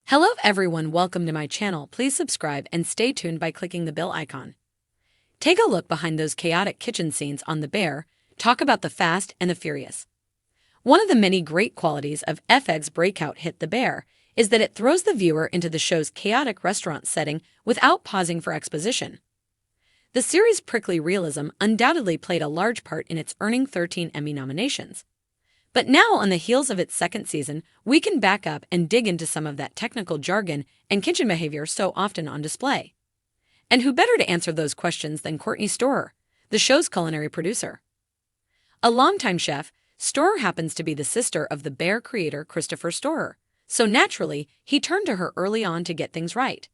Hello everyone, welcome to my channel. Please subscribe and stay tuned by clicking the bell icon. Take a look behind those chaotic kitchen scenes on The Bear. Talk about the Fast and the Furious. One of the many great qualities of FX's breakout hit The Bear is that it throws the viewer into the show's chaotic restaurant setting without pausing for exposition. The series' prickly realism undoubtedly played a large part in its earning 13 Emmy nominations. But now, on the heels of its second season, we can back up and dig into some of that technical jargon and kitchen behavior so often on display. And who better to answer those questions than Courtney Storer, the show's culinary producer? A longtime chef, Storer happens to be the sister of The Bear creator Christopher Storer, so naturally, he turned to her early on to get things right.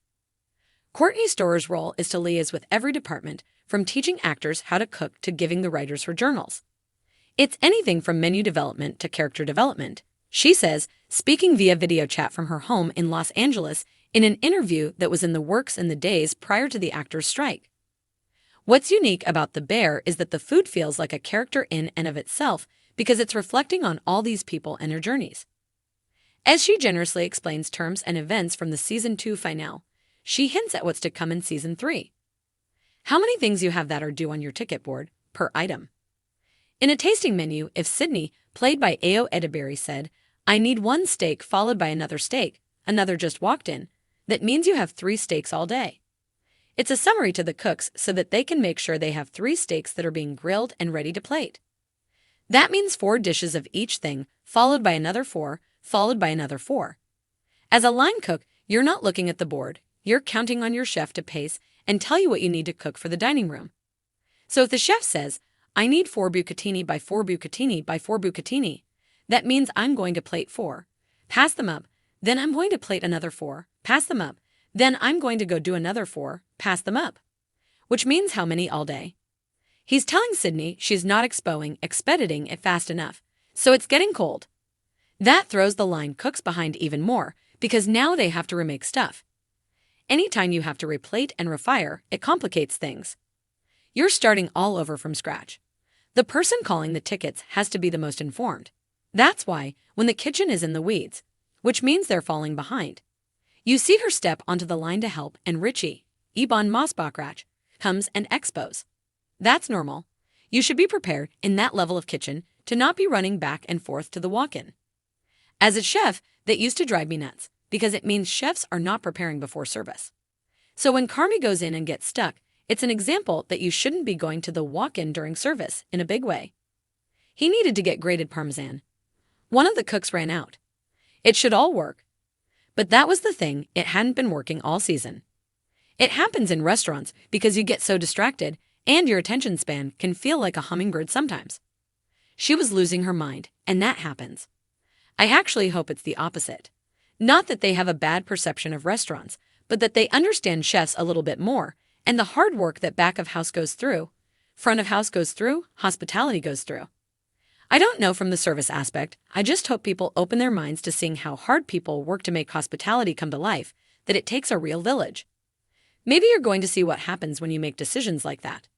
Courtney Storer's role is to liaise with every department, from teaching actors how to cook to giving the writers her journals. It's anything from menu development to character development, she says, speaking via video chat from her home in Los Angeles in an interview that was in the works in the days prior to the actors' strike. What's unique about The Bear is that the food feels like a character in and of itself because it's reflecting on all these people and their journeys. As she generously explains terms and events from the Season 2 finale, she hints at what's to come in Season 3. How many things you have that are due on your ticket board, per item? In a tasting menu, if Sydney, played by Ayo Edebiri, said, "I need one steak followed by another steak," another just walked in, that means you have 3 steaks all day. It's a summary to the cooks so that they can make sure they have 3 steaks that are being grilled and ready to plate. That means 4 dishes of each thing, followed by another 4, followed by another 4. As a line cook, you're not looking at the board, you're counting on your chef to pace and tell you what you need to cook for the dining room. So if the chef says, "I need 4 bucatini by 4 bucatini by 4 bucatini," that means I'm going to plate 4, pass them up, then I'm going to plate another 4, pass them up, then I'm going to go do another 4, pass them up. Which means how many all day? He's telling Sydney she's not expediting it fast enough, so it's getting cold. That throws the line cooks behind even more, because now they have to remake stuff. Anytime you have to replate and refire, it complicates things. You're starting all over from scratch. The person calling the tickets has to be the most informed. That's why, when the kitchen is in the weeds, which means they're falling behind, you see her step onto the line to help, and Richie, Ebon Mossbachrach, comes and expos. That's normal. You should be prepared in that level of kitchen to not be running back and forth to the walk-in. As a chef, that used to drive me nuts, because it means chefs are not preparing before service. So when Carmy goes in and gets stuck, it's an example that you shouldn't be going to the walk-in during service in a big way. He needed to get grated Parmesan. One of the cooks ran out. It should all work. But that was the thing, it hadn't been working all season. It happens in restaurants because you get so distracted and your attention span can feel like a hummingbird sometimes. She was losing her mind, and that happens. I actually hope it's the opposite. Not that they have a bad perception of restaurants, but that they understand chefs a little bit more, and the hard work that back of house goes through, front of house goes through, hospitality goes through. I don't know from the service aspect, I just hope people open their minds to seeing how hard people work to make hospitality come to life, that it takes a real village. Maybe you're going to see what happens when you make decisions like that.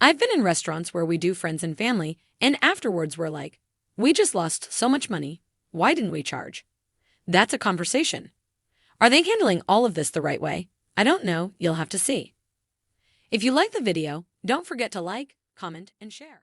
I've been in restaurants where we do friends and family, and afterwards we're like, "We just lost so much money, why didn't we charge?" That's a conversation. Are they handling all of this the right way? I don't know, you'll have to see. If you like the video, don't forget to like, comment, and share.